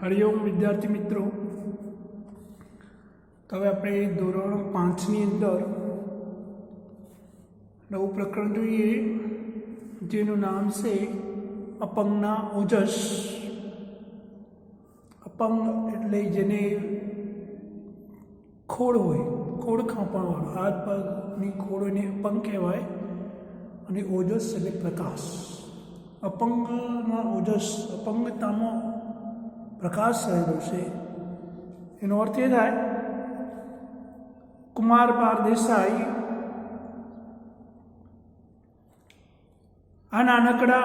हरिओम विद्यार्थी मित्रों। तो हवे आपणे धोरण 5 ની અંદર नवुं प्रकरण जोईए जेनुं नाम छे अपंगना ओजस। अपंग एटले जेने खोड़ होय, खोड़ खांपणवाळो, हाथ पगनी खोड़ ने अपंग कहेवाय। अने ओजस एटले प्रकाश। अपंगना ओजस, अपंगतामां प्रकाश रहेलो छे। एनो अर्थ ए थाय कुमार पार देसाई आ नानकड़ा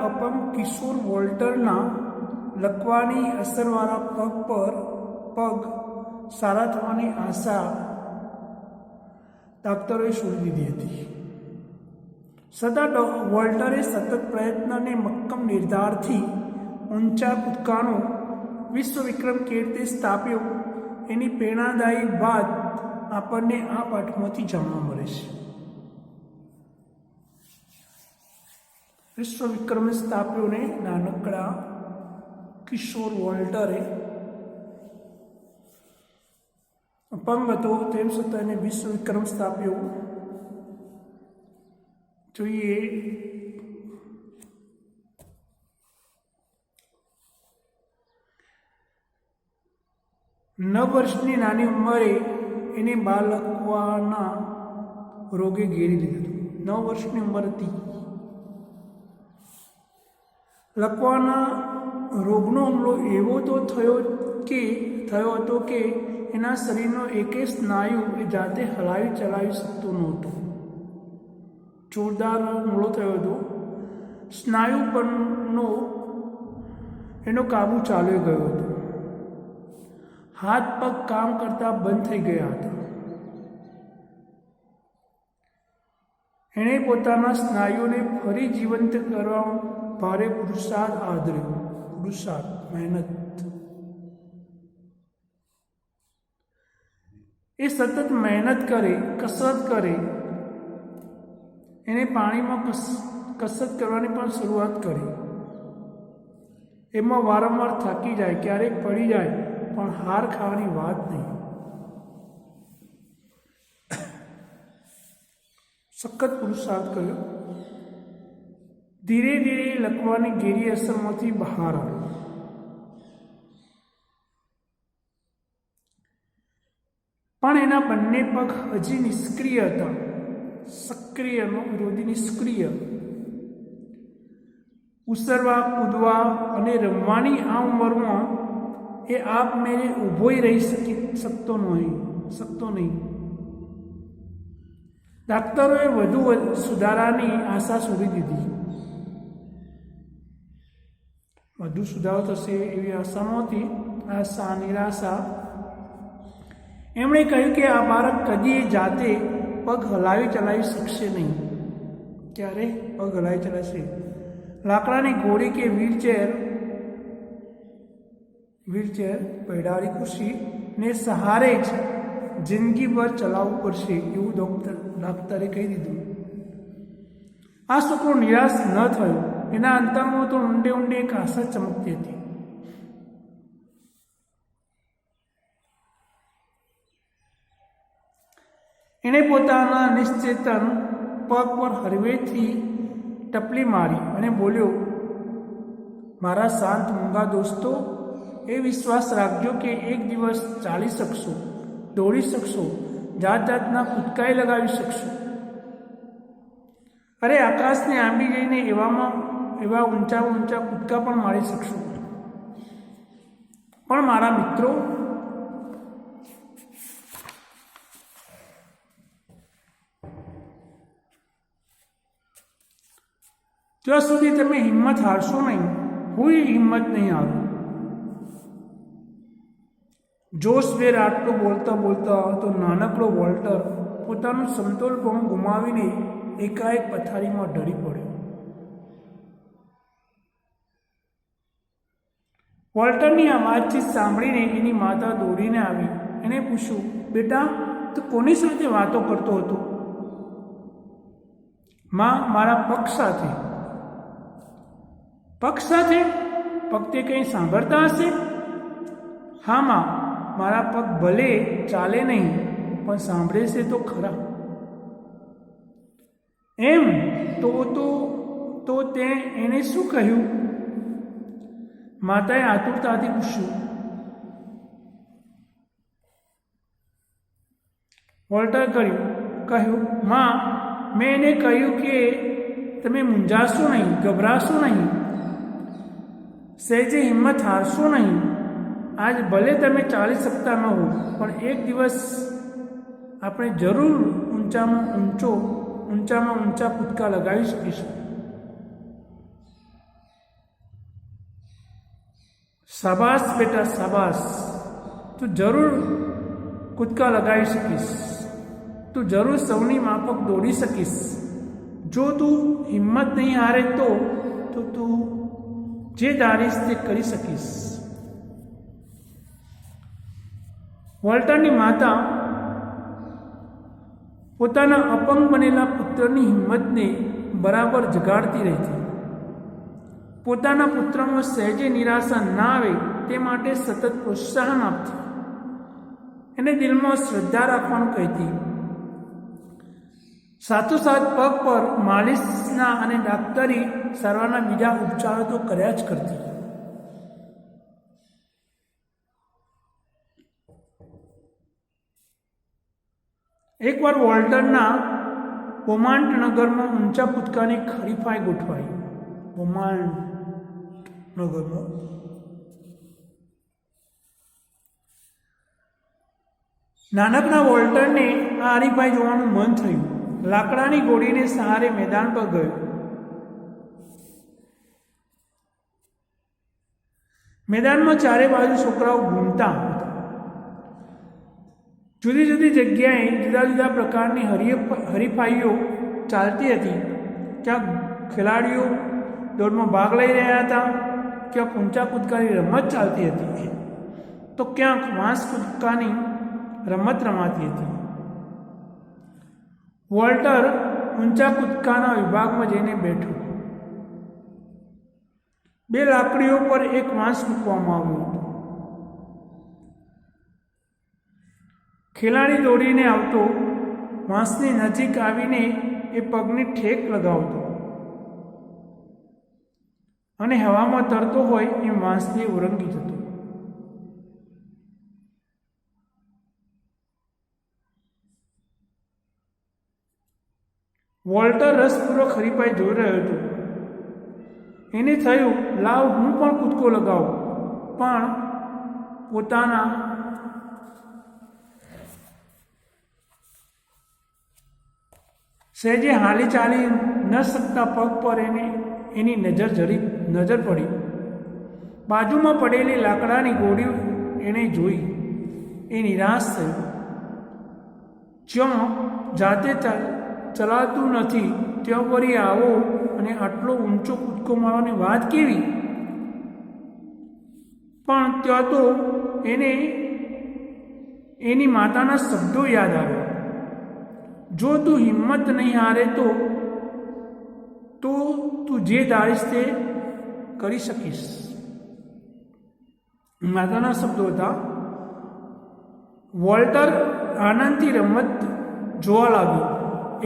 अपंग किशोर वोल्टरना लकवानी असरवाळा पग पर पग सारा थवानी आशा डॉक्टरोए छोड़ी दीधी हती। सदा वोल्टरे सतत प्रयत्न ने मक्कम निर्धार थी ऊंचा कूदकानो विश्व विक्रम केवी रीते स्थाप्यो एनी प्रेरणादायी बात आपणे आ पाठमांथी जाणवा मळे छे। विश्व विक्रम स्थाप्यो ने नानकड़ा किशोर वोल्टरे अपंग हतो तेम छतां एने विश्व विक्रम स्थाप्यो। જોઈએ 9 વર્ષની નાની ઉંમરે એને બાળકવાના રોગે ઘેરી લીધું। 9 વર્ષની ઉંમર હતી। લકવાના રોગનો હુમલો એવો તો થયો હતો કે એના શરીરનો એકેય સ્નાયુ એ જાતે હલાવી ચલાવી શકતો નહોતો। જોરદાર હુમલો થયો હતો। સ્નાયુ પરનો એનો કાબુ ચાલ્યો ગયો હતો। हाथ पग काम करता बंद थई गया था। एणे पोताना स्नायुओने फरी जीवंत करवा भारे पुरुषार्थ आदर्यो। पुरुषार्थ मेहनत ए सतत मेहनत करे, कसरत करे। एने पाणी में कसरत करवानी पण शुरुआत करी। एमां वारंवार थाकी जाए, क्यारेक पड़ी जाए पण हार खावानी वात नहीं। सखत पुरुषार्थ कर्यो। धीरे धीरे लकवानी घेरी असरमांथी बहार आव्यो। पण एना बंने पग हजी निष्क्रिय हता। सक्रियनो विरोधी निष्क्रिय। उसरवा, कूदवा अने रमवानी आ उंमरमां ए आप मेरे ऊभो ही रही सकतो नहीं। डॉक्टरोए वधु सुधारानी आशा छोड़ी दीधी। वधु सुधारो थशे एवी आशा नहोती। आशा, निराशा। एमणे कह्युं के आ बाळक कदी जाते पग हलावी चलावी शकशे नहीं। क्यारे पग हलावी चलाशे? लाकडानी घोड़ी के व्हीलचेर पैडाड़ी खुशी ने सहारे ज जिंदगी भर चलावવું પડશે એવું ડોક્ટરે કહી દીધું। આ છોકરો નિરાશ ન થયો। એના અંતરમાં તો ઊંડે ઊંડે એક આશા ચમકતી હતી। એણે પોતાના નિશ્ચેતન પગ પર હળવેથી ટપલી મારી અને બોલ્યો, મારા શાંત મૂંગા દોસ્તો, ए विश्वास राखजो कि एक दिवस चाली शकशो, दौड़ी शकशो, जात जातना कूदकाई लगावी शकशो। अरे आकाश ने आंबी जईने एवा ऊंचा ऊंचा कूदका पण मारी शकशो। पण मारा मित्रों, ज्यां सुधी तमे हिम्मत हारशो नहीं, कोई हिम्मत नहीं हारो। जोशभेर आटलो बोलता बोलता तो नानकड़ो वोल्टर पोतानुं समतोलपणुं गुमावीने एकाएक पथारीमां ढળી પડ્યો। वोल्टरनी आ वातचीत सांभळीने एनी माता दौड़ीने आवी। एणे पूछ्युं, बेटा तू कोनी साथे वातो करतो हतो? मां, मारा पग साथे। पग साथे? પગ તે કંઈ સાંભળતા હશે? હા માં, મારા પગ ભલે ચાલે નહીં, પણ સાંભળે છે તો ખરા. એમ? તો તે એને શું કહ્યું? માતાએ આતુરતાથી પૂછ્યું. વોલ્ટર કહ્યું, માં, મેં એને કહ્યું કે તમે મૂંઝાશો નહીં, ગભરાશો નહીં, સહેજે હિંમત હારશો નહીં. આજ ભલે તમે ચાલી શકતા ન હો, પણ એક દિવસ આપણે જરૂર ઊંચામાં ઊંચા કૂદકા લગાવી શકીશું. શાબાશ બેટા, શાબાશ. તું જરૂર કૂદકા લગાવી શકીશ. તું જરૂર સૌની માફક દોડી શકીશ. જો તું હિંમત નહીં હારે તો તું જે ધારીશ તે કરી શકીશ. વોલ્ટરની માતા પોતાના અપંગ બનેલા પુત્રની હિંમતને બરાબર જગાડતી રહેતી. પોતાના પુત્રમાં સહેજે નિરાશા ના આવે તે માટે સતત પ્રોત્સાહન આપતી. એને દિલમાં શ્રદ્ધા રાખવાનું કહેતી. સાથોસાથ પગ પર માલિશના અને ડાક્ટરી સારવારના બીજા ઉપચારો તો કર્યા જ કરતી. એકવાર વોલ્ટરના બોમાન્ટ નગરમાં ઊંચા કૂદકાની હરીફાઈ ગોઠવાઈ. બોમાન્ટ નગરમાં નાનકડા વોલ્ટરને આ હરીફાઈ જોવાનું મન થયું. લાકડાની ગોળીને સહારે મેદાન પર ગયો. મેદાનમાં ચારે બાજુ છોકરાઓ ઘૂમતા હતા. જુદી જુદી જગ્યાએ જુદા જુદા પ્રકારની હરીફાઈઓ ચાલતી હતી. ક્યાંક ખેલાડીઓ દોડમાં ભાગ લઈ રહ્યા હતા, ક્યાંક ઊંચા કૂદકાની રમત ચાલતી હતી, તો ક્યાંક વાંસ કૂદકાની રમત રમાતી હતી. વોલ્ટર ઊંચા કૂદકાના વિભાગમાં જઈને બેઠો. બે લાકડીઓ પર એક વાંસ મૂકવામાં આવ્યો હતો. ખેલાડી દોડીને આવતો વાંસની નજીક આવીને એ પગની ઠેક લગાવતો અને હવામાં તરતો હોય એ વાંસને ઓળંગી જતો. વોલ્ટર રસપૂર્વક હરીફાઈ જોઈ રહ્યો હતો. એને થયું, લાવ હું પણ કૂદકો લગાવું. પણ પોતાના સહેજે હાલી ચાલી ન શકતા પગ પર એની નજર પડી. બાજુમાં પડેલી લાકડાની ગોળી એણે જોઈ. એ નિરાશ થયો. જ્યાં જાતે ચલાતું નથી ત્યાં વળી આવો અને આટલો ઊંચો કૂદકો મારવાની વાત કેવી? પણ ત્યાં તો એને એની માતાના શબ્દો યાદ આવ્યા. જો તું હિંમત નહીં હારે તો તું જે ધારીશ તે કરી શકીશ. માતાના શબ્દો હતા. વોલ્ટર આનંદથી રમત જોવા લાગ્યો.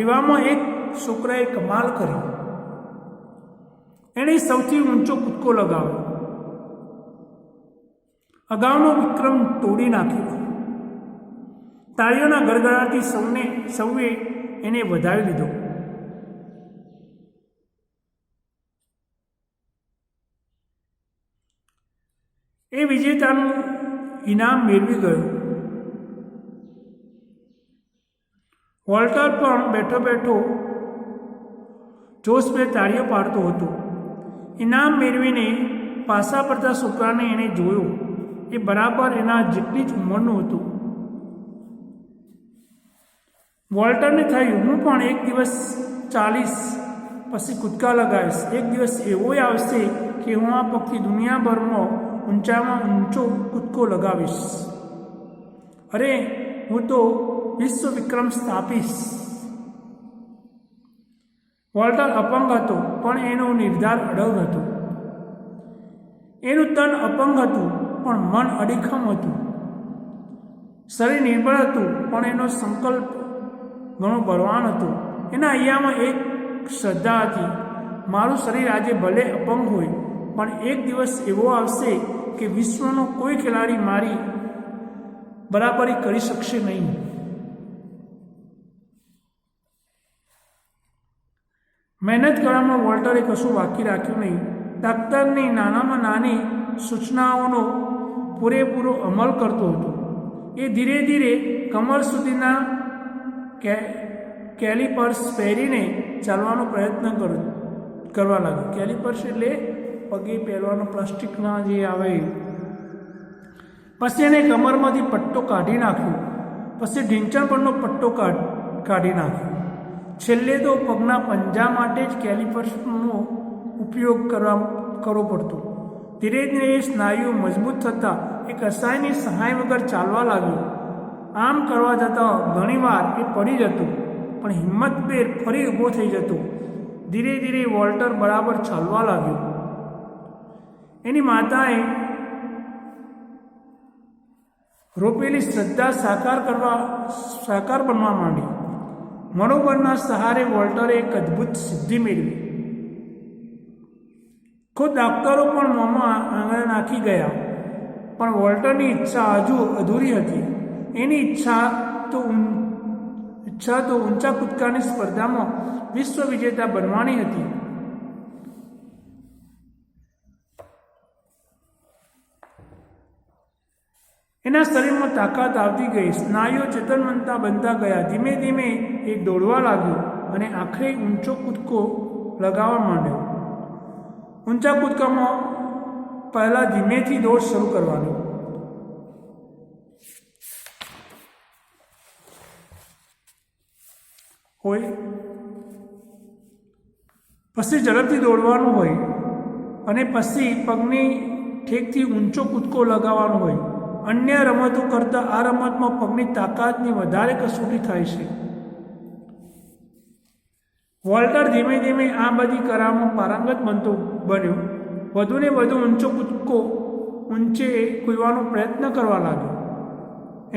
એવામાં એક છોકરાએ કમાલ કરી. એણે સૌથી ઊંચો કૂદકો લગાવ્યો. અગાઉનો વિક્રમ તોડી નાખ્યો. તાળીઓના ગડગડાટથી સૌએ એને વધાવી લીધો. એ વિજેતાનું ઇનામ મેળવી ગયો. વોલ્ટર પણ બેઠો બેઠો જોશભેર તાળીઓ પાડતો હતો. ઇનામ મેળવીને પાછા પડતા છોકરાને એણે જોયો. એ બરાબર એના જેટલી જ ઉંમરનું હતું. વોલ્ટરને થયું, હું પણ એક દિવસ ચાલીશ, પછી કૂદકા લગાવીશ. એક દિવસ એવોય આવશે કે હું આ પગથી દુનિયાભરમાં ઊંચામાં ઊંચો કૂદકો લગાવીશ. અરે, હું તો વિશ્વ વિક્રમ સ્થાપીશ. વોલ્ટર અપંગ હતો, પણ એનો નિર્ધાર અડગ હતો. એનું તન અપંગ હતું પણ મન અડીખમ હતું, શરીર નિર્બળ હતું પણ એનો સંકલ્પ ઘણો બળવાન હતો. એના અહીંયામાં એક શ્રદ્ધા હતી, મારું શરીર આજે ભલે અપંગ હોય પણ એક દિવસ એવો આવશે કે વિશ્વનો કોઈ ખેલાડી મારી બરાબરી કરી શકશે નહીં. મહેનત કરવામાં વોલ્ટરે કશું બાકી રાખ્યું નહીં. ડાક્ટરની નાનામાં નાની સૂચનાઓનો પૂરેપૂરો અમલ કરતો હતો. એ ધીરે ધીરે કમર સુધીના કેલિપર્સ પહેરીને ચાલવાનો પ્રયત્ન કરવા લાગ્યો. કેલિપર્સ એટલે પગે પહેરવાનો પ્લાસ્ટિકના જે આવે. પછી એને કમરમાંથી પટ્ટો કાઢી નાખ્યો, પછી ઢીંચણ પરનો પટ્ટો કાઢી નાખ્યો. છેલ્લે તો પગના પંજા માટે જ કેલિપર્સનો ઉપયોગ કરવો પડતો. ધીરે ધીરે એ સ્નાયુઓ મજબૂત થતાં એ કશાયની સહાય વગર ચાલવા લાગ્યો. આમ કરવા જતાં ઘણીવાર એ પડી જતો પણ હિંમતભેર ફરી ઊભો થઈ જતો. ધીરે ધીરે વોલ્ટર બરાબર ચાલવા લાગ્યો. એની માતાએ રોપેલી શ્રદ્ધા સાકાર બનવા માંડી. મનોબળના સહારે વોલ્ટરે એક અદ્ભુત સિદ્ધિ મેળવી. ખુદ ડૉક્ટરો પણ મોંમાં આંગળા નાખી ગયા, પણ વોલ્ટરની ઈચ્છા હજુ અધૂરી હતી. એની ઈચ્છા તો ઊંચા કૂદકાની સ્પર્ધામાં વિશ્વ વિજેતા બનવાની હતી. એના શરીરમાં તાકાત આવતી ગઈ, સ્નાયુઓ ચેતનવંતા બનતા ગયા. ધીમે ધીમે એ દોડવા લાગ્યો અને આખરે ઊંચો કૂદકો લગાવવા માંડ્યો. ઊંચા કૂદકામાં પહેલાં ધીમેથી દોડ શરૂ કરવાની. હોય પછી ઝડપથી દોડવાનું હોય અને પછી પગની ઠેકથી ઊંચો કૂદકો લગાવવાનો હોય. અન્ય રમતો કરતાં આ રમતમાં પગની તાકાતની વધારે કસોટી થાય છે. વોલ્ટર ધીમે ધીમે આ બધી કળામાં પારંગત બન્યો. વધુને વધુ ઊંચે કૂદવાનો પ્રયત્ન કરવા લાગ્યો.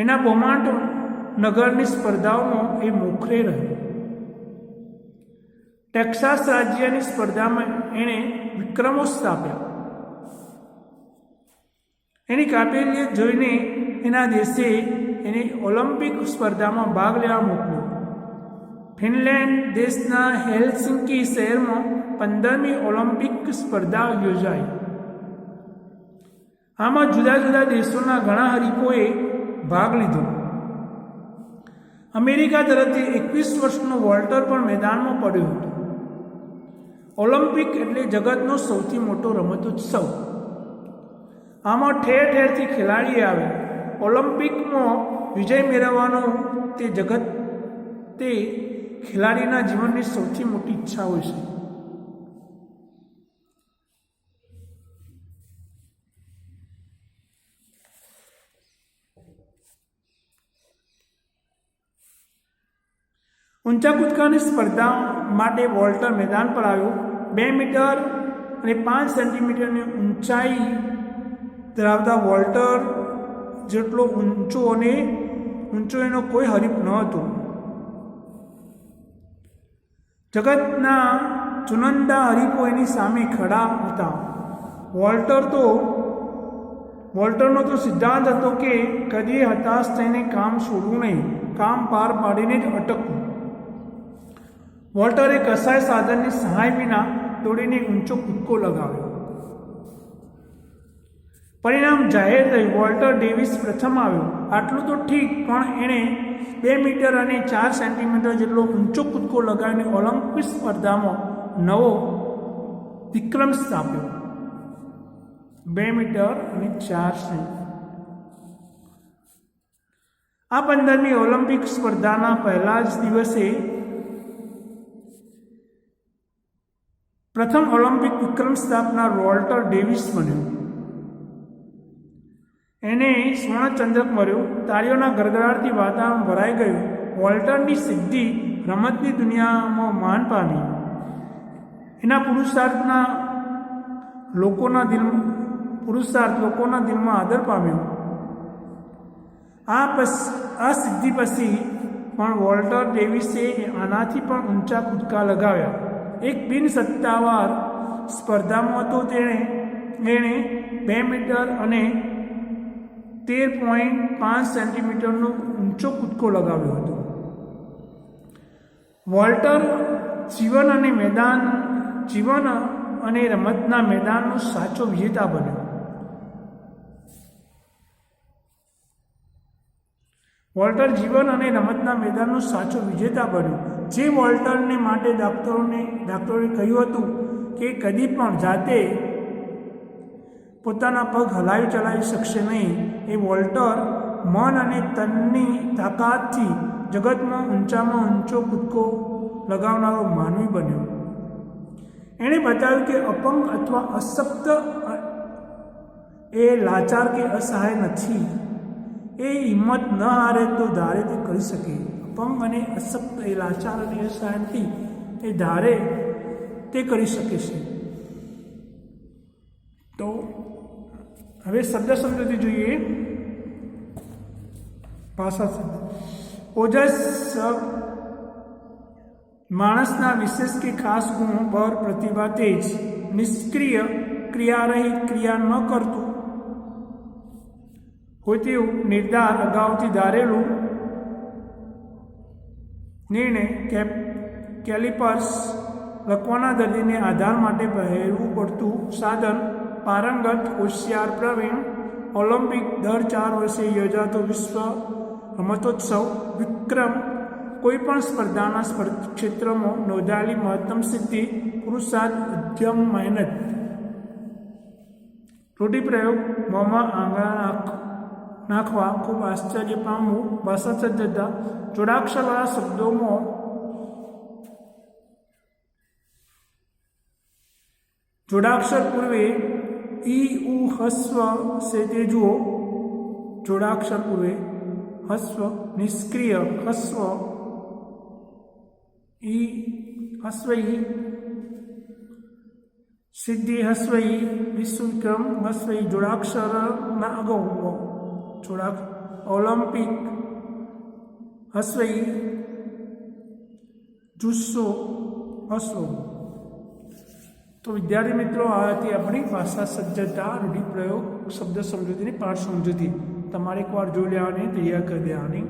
એના બોમાટ નગરની સ્પર્ધાઓમાં એ મોખરે રહ્યો. ટેક્સાસ રાજ્યની સ્પર્ધામાં એણે વિક્રમો સ્થાપ્યા. એની કાબેલિયત જોઈને એના દેશે એને ઓલિમ્પિક સ્પર્ધામાં ભાગ લેવા મોકલ્યો. ફિનલેન્ડ દેશના હેલસિંકી શહેરમાં 15મી ઓલિમ્પિક સ્પર્ધા યોજાઈ. આમાં જુદા જુદા દેશોના ઘણા હરીફોએ ભાગ લીધો. અમેરિકા તરફથી 21 વર્ષનો વોલ્ટર પણ મેદાનમાં પડ્યો હતો. ઓલિમ્પિક એટલે જગતનો સૌથી મોટો રમતોત્સવ. આમાં ઠેર ઠેરથી ખેલાડી આવે. ઓલિમ્પિકમાં વિજય મેળવવાનો તે ખેલાડીના જીવનની સૌથી મોટી ઈચ્છા હોય છે. ઊંચા કૂદકાની સ્પર્ધા માટે વોલ્ટર મેદાન પર આવ્યો. 2 મીટર અને 5 સેન્ટીમીટરની ઊંચાઈ ધરાવતા વોલ્ટર જેટલો ઊંચો એનો કોઈ હરીફ ન હતો. જગતના ચુનંદા હરીફો એની સામે ખડા હતા. વોલ્ટરનો તો સિદ્ધાંત હતો કે કદી હતાશ થઈને કામ છોડવું નહીં, કામ પાર પાડીને જ અટકવું. વોલ્ટરે કશાય સાધનની સહાય વિના દોડીને ઊંચો કૂદકો લગાવ્યો. પરિણામ જાહેર થયું. વોલ્ટર ડેવિસ પ્રથમ આવ્યો. આટલું તો ઠીક, પણ એણે 2 મીટર અને 4 સેન્ટીમીટર જેટલો ઊંચો કૂદકો લગાવીને ઓલિમ્પિક સ્પર્ધામાં નવો વિક્રમ સ્થાપ્યો. 2 મીટર અને 4 સેન્ટીમીટર. આ 15મી ઓલિમ્પિક સ્પર્ધાના પહેલા જ દિવસે પ્રથમ ઓલિમ્પિક વિક્રમ સ્થાપનાર વોલ્ટર ડેવિસ બન્યો. એને સ્વર્ણચંદ્રક મળ્યો. તાળીઓના ગડગડાટથી વાતાવરણ ભરાઈ ગયું. વોલ્ટરની સિદ્ધિ રમતની દુનિયામાં માન પામી. એના પુરુષાર્થના પુરુષાર્થ લોકોના દિલમાં આદર પામ્યો. આ સિદ્ધિ પછી પણ વોલ્ટર ડેવિસે આનાથી પણ ઊંચા કૂદકા લગાવ્યા. એક બિનસત્તાવાર સ્પર્ધામાં તો તેણે 2 મીટર અને 13.5 સેન્ટીમીટરનો ઊંચો કૂદકો લગાવ્યો હતો. વોલ્ટર જીવન અને રમતના મેદાનનો સાચો વિજેતા બન્યો. વોલ્ટર જીવન અને રમતના મેદાનનો સાચો વિજેતા બન્યો. જે વોલ્ટરને માટે ડૉક્ટરોએ કહ્યું હતું કે કદી પણ જાતે પોતાના પગ હલાવી ચલાવી શકશે નહીં, એ વોલ્ટર મન અને તનની તાકાતથી જગતમાં ઊંચામાં ઊંચો કૂદકો લગાવનારો માનવી બન્યો. એણે બતાવ્યું કે અપંગ અથવા અશક્ત એ લાચાર કે અસહાય નથી. એ હિંમત ન હારે તો ધારે તે કરી શકે. અપંગ અને અશક્ત એ લાચાર અને અસહાય નથી, એ ધારે તે કરી શકે છે. તો હવે શબ્દ સમજૂતી જોઈએ. ભાષા શબ્દ. ઓજસ માણસના વિશેષ કે ખાસ ગુણ, બળ, પ્રતિભા, તેજ. નિષ્ક્રિય ક્રિયારહિત, ક્રિયા ન કરતું હોય તેવું નિર્ધાર, અગાઉથી ધારેલું નિર્ણય. કેલિપર્સ લખવાના દર્દીને આધાર માટે પહેરવું પડતું સાધન. પારંગત, હોશિયાર, પ્રવીણ. ઓલિમ્પિક દર 4 વર્ષે યોજાતો વિશ્વ રમતોત્સવ. વિક્રમ કોઈપણ સ્પર્ધાના ક્ષેત્રમાં નોંધાયેલી મહત્તમ સિદ્ધિ. પુરુષાર્થ, ઉદ્યમ, મહેનત. રૂઢિપ્રયોગ. મોંમાં આંગળા નાખવા, ખૂબ આશ્ચર્ય પામવું. ભાષા સજ્જતા. જોડાક્ષરવાળા શબ્દોમાં જોડાક્ષર પૂર્વે ઈ ઉ હસ્વ છે તે જુઓ. જોડાક્ષર પૂર્વે હસ્વ. નિષ્ક્રિય હસ્વ ઈ હસ્વ ઈ. સિદ્ધિ હસ્વ ઈ. વિશ્વવિક્રમ હસ્વ ઈ. જોડાક્ષરના અગાઉ ઓલિમ્પિક હસ્વ ઈ. જુસ્સો હસ્વ. તો વિદ્યાર્થી મિત્રો, આ હતી આપણી ભાષા સજ્જતા, રૂઢિપ્રયોગ, શબ્દ સમજૂતીની પાઠ સમજૂતી. તમારે એકવાર જોઈ લેવાની, તૈયાર કરી દેવાની.